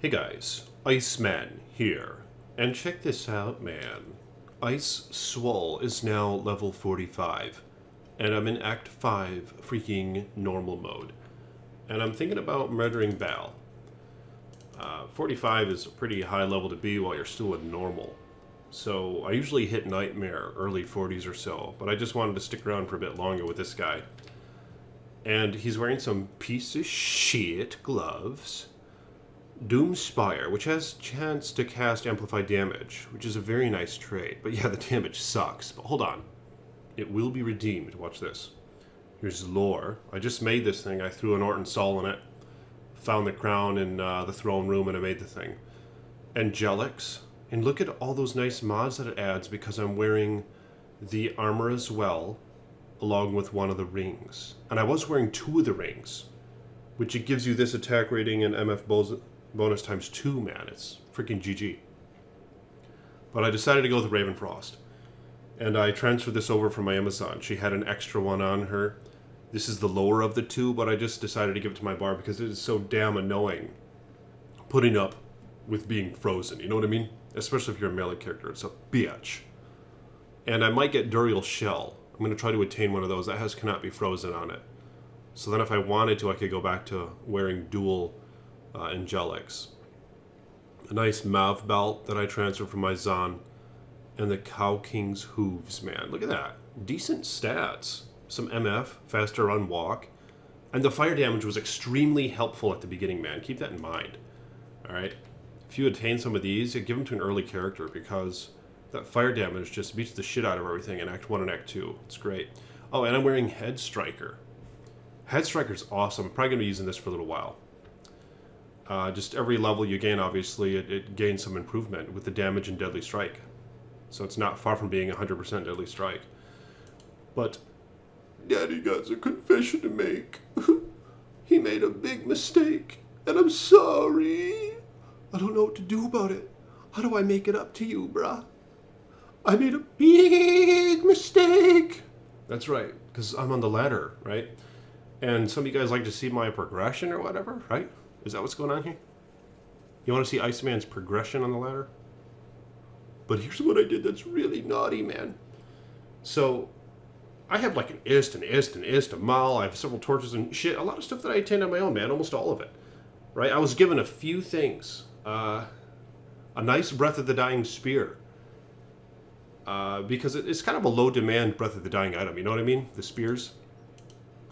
Hey guys, Iceman here. And check this out, man. Ice Swole is now level 45. And I'm in Act 5 freaking normal mode. And I'm thinking about murdering Val. 45 is a pretty high level to be while you're still in normal. So I usually hit Nightmare early 40s or so, but I just wanted to stick around for a bit longer with this guy. And he's wearing some piece of shit gloves. Doomspire, which has chance to cast amplified damage, which is a very nice trait. But yeah, the damage sucks. But hold on. It will be redeemed. Watch this. Here's lore. I just made this thing. I threw an Orton Sol in it. Found the crown in the throne room and I made the thing. Angelics. And look at all those nice mods that it adds because I'm wearing the armor as well, along with one of the rings. And I was wearing two of the rings, which it gives you this attack rating and MF bonus times 2, man. It's freaking GG. But I decided to go with Ravenfrost. And I transferred this over from my Amazon. She had an extra one on her. This is the lower of the two, but I just decided to give it to my barb because it is so damn annoying putting up with being frozen. You know what I mean? Especially if you're a melee character. It's a bitch. And I might get Duriel Shell. I'm going to try to attain one of those. That has cannot be frozen on it. So then if I wanted to, I could go back to wearing dual Angelics. A nice Mav belt that I transferred from my Zon. And the Cow King's hooves, man. Look at that. Decent stats. Some MF, faster run walk. And the fire damage was extremely helpful at the beginning, man. Keep that in mind. Alright? If you attain some of these, you give them to an early character because that fire damage just beats the shit out of everything in Act 1 and Act 2. It's great. Oh, and I'm wearing Head Striker. Head Striker's awesome. I'm probably going to be using this for a little while. Just every level you gain, obviously, it gains some improvement with the damage and Deadly Strike. So it's not far from being 100% Deadly Strike. But Daddy got a confession to make. He made a big mistake, and I'm sorry. I don't know what to do about it. How do I make it up to you, bruh? I made a big mistake. That's right, because I'm on the ladder, right? And some of you guys like to see my progression or whatever, right? Is that what's going on here? You want to see Iceman's progression on the ladder? But here's what I did that's really naughty, man. So, I have like an ist, a mal. I have several torches and shit. A lot of stuff that I attained on my own, man. Almost all of it. Right? I was given a few things. A nice Breath of the Dying spear. Because it's kind of a low-demand Breath of the Dying item. You know what I mean? The spears.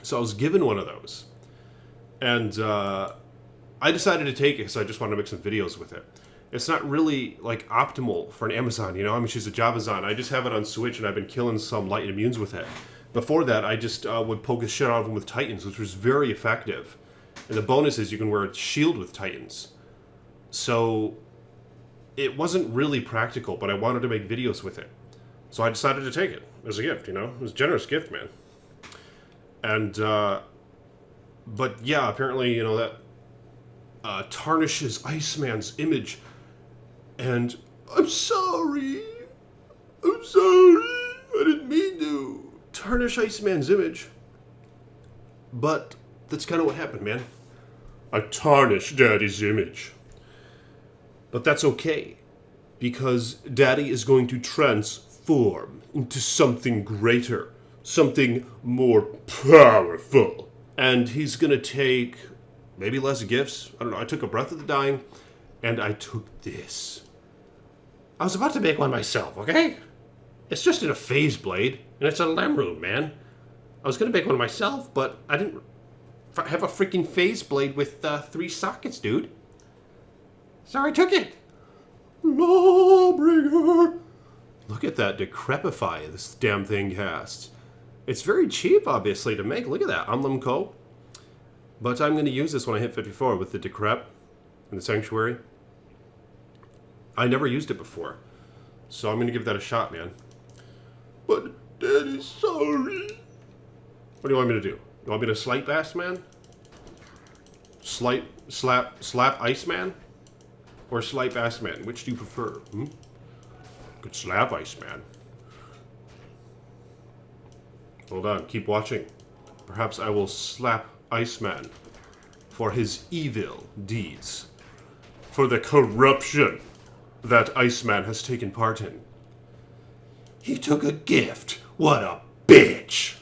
So I was given one of those. And I decided to take it because I just wanted to make some videos with it. It's not really, like, optimal for an Amazon, you know? I mean, she's a Javazon. I just have it on Switch, and I've been killing some light immunes with it. Before that, I just would poke the shit out of them with Titans, which was very effective. And the bonus is you can wear a shield with Titans. So, it wasn't really practical, but I wanted to make videos with it. So I decided to take it as a gift, you know? It was a generous gift, man. And, but yeah, apparently, you know, that tarnishes Iceman's image. And I'm sorry. I didn't mean to tarnish Iceman's image. But that's kind of what happened, man. I tarnished Daddy's image. But that's okay. Because Daddy is going to transform into something greater. Something more powerful. And he's going to take maybe less gifts. I don't know. I took a Breath of the Dying. And I took this. I was about to make one myself, okay? It's just in a phase blade, and it's a Lemrune, man. I was going to make one myself, but I didn't have a freaking phase blade with 3 sockets, dude. So I took it. Lawbringer. Look at that decrepify this damn thing casts. It's very cheap, obviously, to make. Look at that. Umlum Co. But I'm going to use this when I hit 54 with the decrep and the Sanctuary. I never used it before. So I'm going to give that a shot, man. But Daddy's sorry. What do you want me to do? You want me to slap Iceman? Slap Iceman? Or slap Iceman? Which do you prefer? Good slap Iceman. Hold on, keep watching. Perhaps I will slap Iceman for his evil deeds. for the corruption that Iceman has taken part in. He took a gift. What a bitch.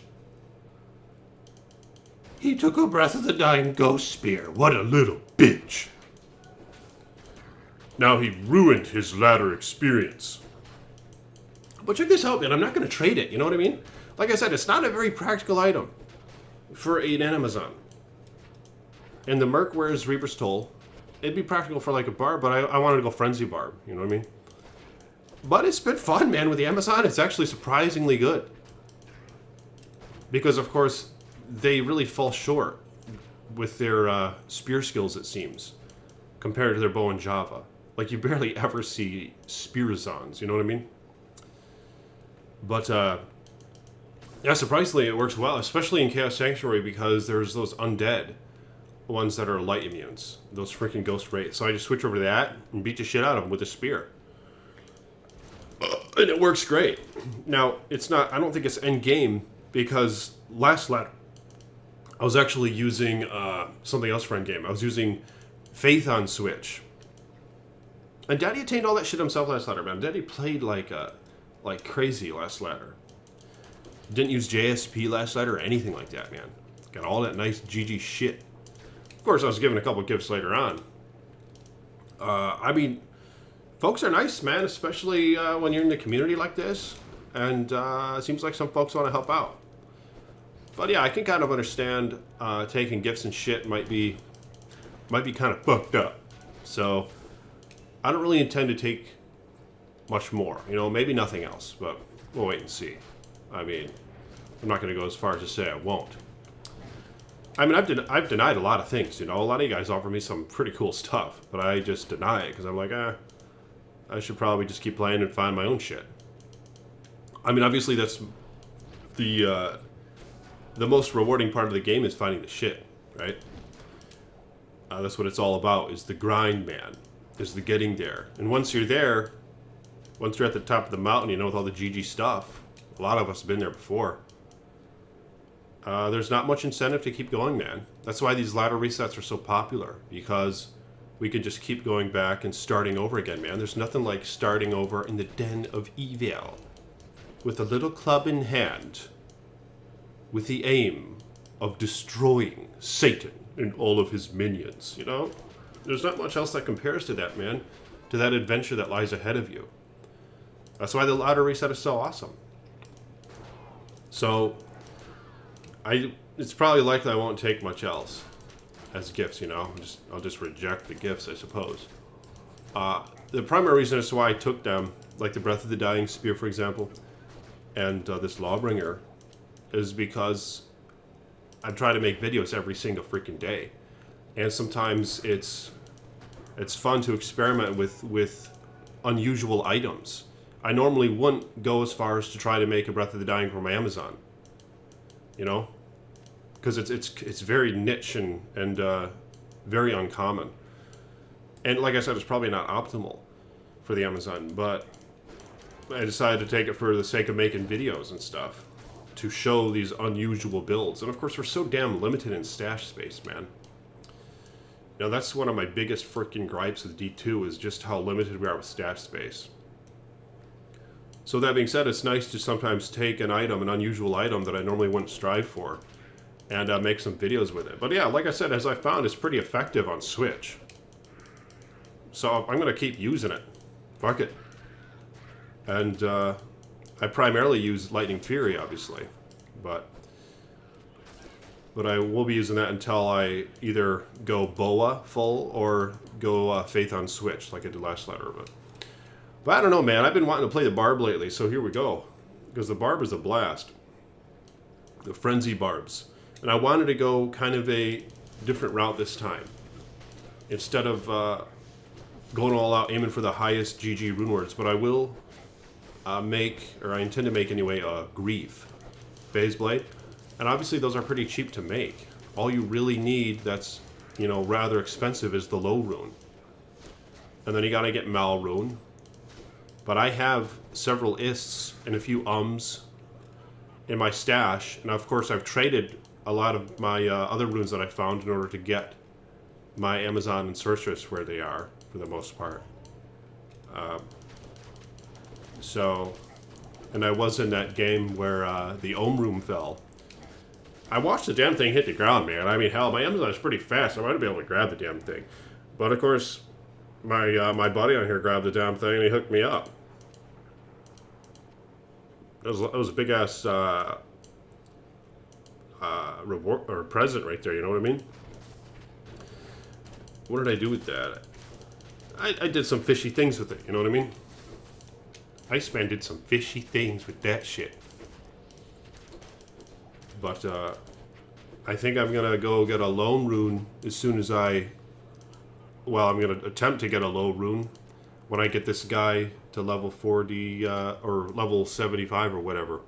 He took a Breath of the Dying ghost spear. What a little bitch. Now he ruined his ladder experience. But check this out, man. I'm not going to trade it. You know what I mean? Like I said, it's not a very practical item for an Amazon. And the Merc wears Reaper's Toll. It'd be practical for like a barb, but I wanted to go Frenzy Barb. You know what I mean? But it's been fun, man, with the Amazon. It's actually surprisingly good. Because, of course, they really fall short with their spear skills, it seems, compared to their bow and Java. Like, you barely ever see Spearzons, you know what I mean? But, yeah, surprisingly, it works well, especially in Chaos Sanctuary, because there's those undead ones that are light immunes, those freaking ghost wraiths. So I just switch over to that and beat the shit out of them with a spear. And it works great. Now, it's not, I don't think it's end game, because last ladder, I was actually using something else for end game. I was using Faith on Switch. And Daddy attained all that shit himself last ladder, man. Daddy played like crazy last ladder. Didn't use JSP last ladder or anything like that, man. Got all that nice GG shit. Of course, I was given a couple gifts later on. I mean, folks are nice, man, especially when you're in the community like this. And it seems like some folks want to help out. But yeah, I can kind of understand taking gifts and shit might be kind of fucked up. So I don't really intend to take much more. You know, maybe nothing else, but we'll wait and see. I mean, I'm not going to go as far as to say I won't. I mean, I've denied a lot of things, you know. A lot of you guys offer me some pretty cool stuff, but I just deny it because I'm like, I should probably just keep playing and find my own shit. I mean, obviously that's the most rewarding part of the game is finding the shit, right? That's what it's all about, is the grind, man. Is the getting there. And once you're there, once you're at the top of the mountain, you know, with all the GG stuff, a lot of us have been there before. There's not much incentive to keep going, man. That's why these ladder resets are so popular, because we can just keep going back and starting over again, man. There's nothing like starting over in the den of evil with a little club in hand with the aim of destroying Satan and all of his minions, you know? There's not much else that compares to that, man, to that adventure that lies ahead of you. That's why the ladder reset is so awesome. So it's probably likely I won't take much else as gifts, you know. I'll just reject the gifts, I suppose. The primary reason as to why I took them, like the Breath of the Dying Spear, for example, and this Lawbringer, is because I try to make videos every single freaking day. And sometimes it's fun to experiment with unusual items. I normally wouldn't go as far as to try to make a Breath of the Dying from Amazon, you know, because it's very niche and very uncommon. And like I said, it's probably not optimal for the Amazon, but I decided to take it for the sake of making videos and stuff to show these unusual builds. And of course, we're so damn limited in stash space, man. Now, that's one of my biggest freaking gripes with D2 is just how limited we are with stash space. So that being said, it's nice to sometimes take an item, an unusual item that I normally wouldn't strive for, and make some videos with it. But yeah, like I said, as I found, it's pretty effective on Switch. So I'm going to keep using it. Fuck it. And I primarily use Lightning Fury, obviously. But I will be using that until I either go Boa full or go Faith on Switch, like I did last letter. But I don't know, man. I've been wanting to play the Barb lately, so here we go. Because the Barb is a blast. The Frenzy Barbs. And I wanted to go kind of a different route this time. Instead of going all out, aiming for the highest GG rune words. But I will make, or I intend to make anyway, a Grief Phase Blade. And obviously those are pretty cheap to make. All you really need that's, you know, rather expensive is the low rune. And then you gotta get Mal rune. But I have several ists and a few in my stash. And of course I've traded a lot of my other runes that I found in order to get my Amazon and Sorceress where they are. for the most part. So, and I was in that game where the Ohm Room fell. I watched the damn thing hit the ground, man. I mean, hell, my Amazon is pretty fast. I might be able to grab the damn thing. But, of course, my buddy on here grabbed the damn thing and he hooked me up. It was a big-ass reward or present right there, you know what I mean? What did I do with that? I did some fishy things with it, you know what I mean? Iceman did some fishy things with that shit. But I think I'm going to go get a lone rune as soon as I'm going to attempt to get a low rune when I get this guy to level 40 or level 75 or whatever.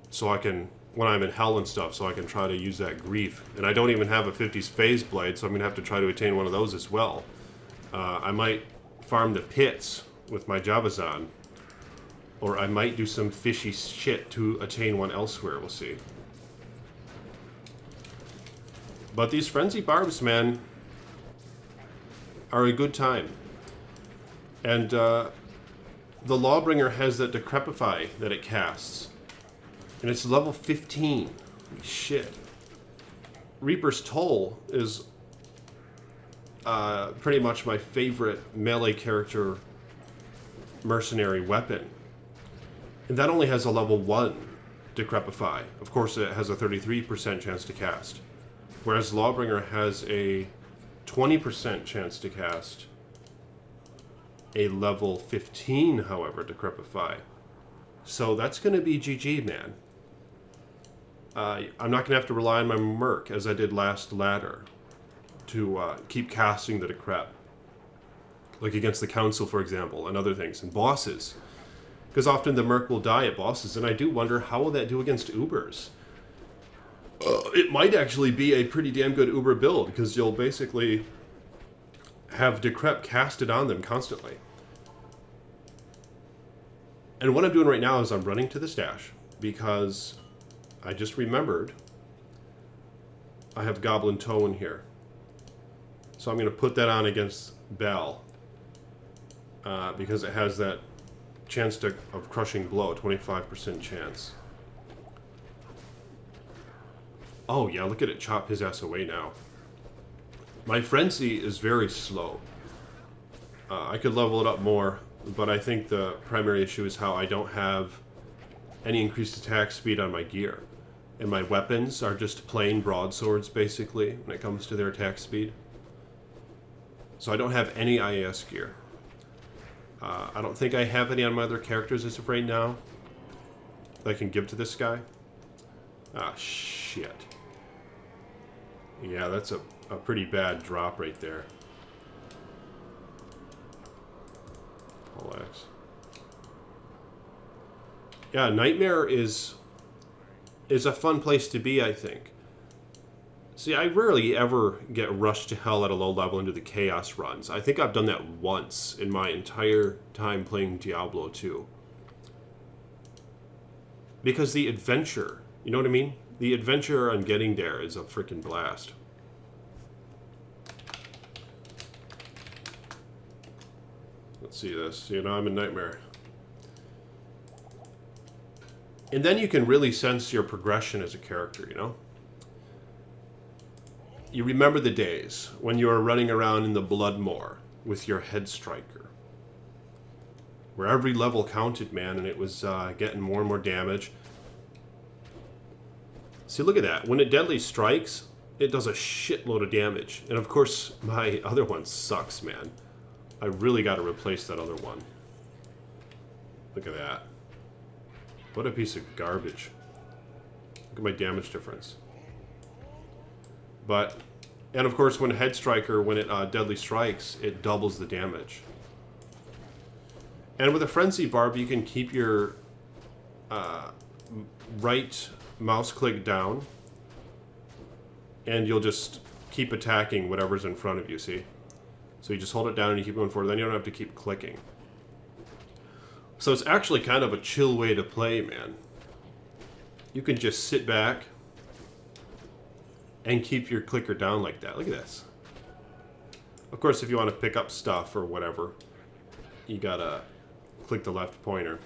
So I can, when I'm in hell and stuff, so I can try to use that grief. And I don't even have a 50s phase blade, so I'm going to have to try to attain one of those as well. I might farm the pits with my Javazan, or I might do some fishy shit to attain one elsewhere, we'll see. But these frenzy barbs, man, are a good time. And the Lawbringer has that Decrepify that it casts. And it's level 15. Holy shit. Reaper's Toll is pretty much my favorite melee character mercenary weapon. And that only has a level 1 Decrepify. Of course, it has a 33% chance to cast. Whereas Lawbringer has a 20% chance to cast a level 15, however, Decrepify. So that's going to be GG, man. I'm not going to have to rely on my Merc, as I did last ladder, to keep casting the Decrep. Like against the Council, for example, and other things, and bosses. Because often the Merc will die at bosses, and I do wonder how will that do against Ubers. It might actually be a pretty damn good Uber build, because you'll basically have Decrep casted on them constantly. And what I'm doing right now is I'm running to the stash, because I just remembered I have Goblin Toe in here. So I'm going to put that on against Bell, because it has that chance of crushing blow, 25% chance. Oh yeah, look at it chop his ass away now. My Frenzy is very slow. I could level it up more, but I think the primary issue is how I don't have any increased attack speed on my gear. And my weapons are just plain broadswords, basically, when it comes to their attack speed. So I don't have any IAS gear. I don't think I have any on my other characters as of right now that I can give to this guy. Ah, shit. Yeah, that's a pretty bad drop right there. Relax. Yeah, Nightmare is a fun place to be, I think. See, I rarely ever get rushed to hell at a low level into the Chaos runs. I think I've done that once in my entire time playing Diablo 2. Because the adventure, you know what I mean? The adventure on getting there is a freaking blast. Let's see this. You know, I'm in Nightmare. And then you can really sense your progression as a character, you know? You remember the days when you were running around in the Bloodmoor with your head striker. Where every level counted, man, and it was getting more and more damage. See, look at that. When it deadly strikes, it does a shitload of damage. And of course, my other one sucks, man. I really got to replace that other one. Look at that. What a piece of garbage. Look at my damage difference. But, and of course, when Head Striker, when it deadly strikes, it doubles the damage. And with a Frenzy Barb, you can keep your right mouse click down, and you'll just keep attacking whatever's in front of you, see? So you just hold it down and you keep going forward, then you don't have to keep clicking. So it's actually kind of a chill way to play, man. You can just sit back and keep your clicker down like that. Look at this. Of course, if you want to pick up stuff or whatever, you gotta click the left pointer.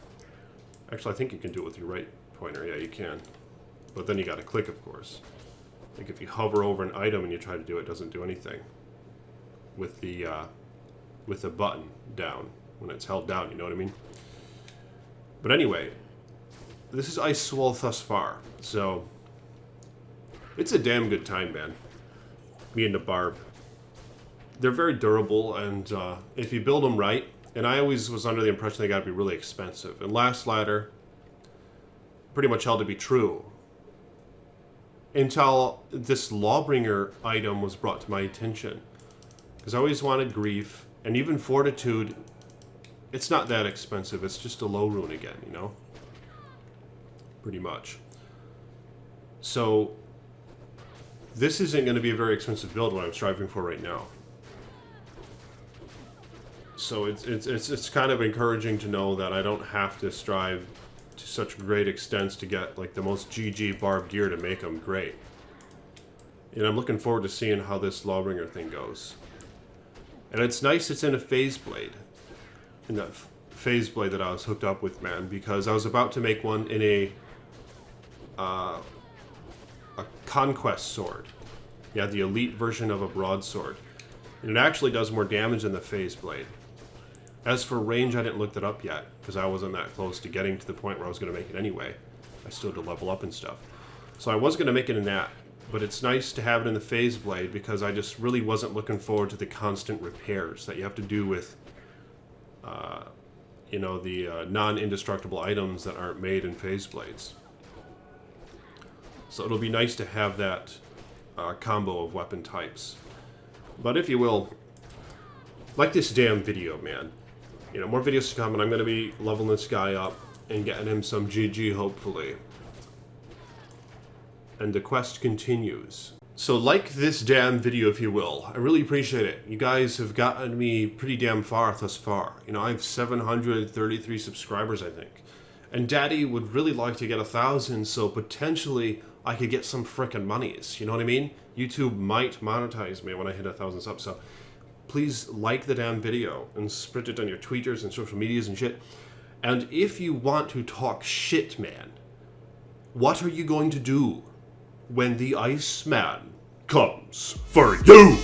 Actually, I think you can do it with your right pointer. Yeah, you can. But then you gotta click, of course. Like if you hover over an item and you try to do it, it doesn't do anything with the button down. When it's held down, you know what I mean? But anyway, this is Ice Swell thus far, so it's a damn good time, man. Me and the barb. They're very durable, and if you build them right, and I always was under the impression they gotta be really expensive. And Last Ladder pretty much held to be true. Until this Lawbringer item was brought to my attention. Because I always wanted Grief, and even Fortitude, it's not that expensive, it's just a low rune again, you know? Pretty much. So, this isn't going to be a very expensive build what I'm striving for right now. So it's kind of encouraging to know that I don't have to strive to such great extents to get like the most GG barb gear to make them great. And I'm looking forward to seeing how this Lawbringer thing goes. And it's nice it's in a phase blade. In that phase blade that I was hooked up with, man, because I was about to make one in a conquest sword. Yeah, the elite version of a broadsword. And it actually does more damage than the phase blade. As for range, I didn't look that up yet, because I wasn't that close to getting to the point where I was going to make it anyway. I still had to level up and stuff. So I was going to make it in that, but it's nice to have it in the phase blade because I just really wasn't looking forward to the constant repairs that you have to do with you know, the non-indestructible items that aren't made in phase blades. So it'll be nice to have that combo of weapon types. But if you will, like this damn video, man. You know, more videos to come, and I'm going to be leveling this guy up and getting him some GG, hopefully. And the quest continues. So like this damn video, if you will. I really appreciate it. You guys have gotten me pretty damn far thus far. You know, I have 733 subscribers, I think. And Daddy would really like to get 1,000, so potentially I could get some frickin' monies. You know what I mean? YouTube might monetize me when I hit 1,000 subs, so please like the damn video and spread it on your tweeters and social medias and shit. And if you want to talk shit, man, what are you going to do when the Iceman comes for you?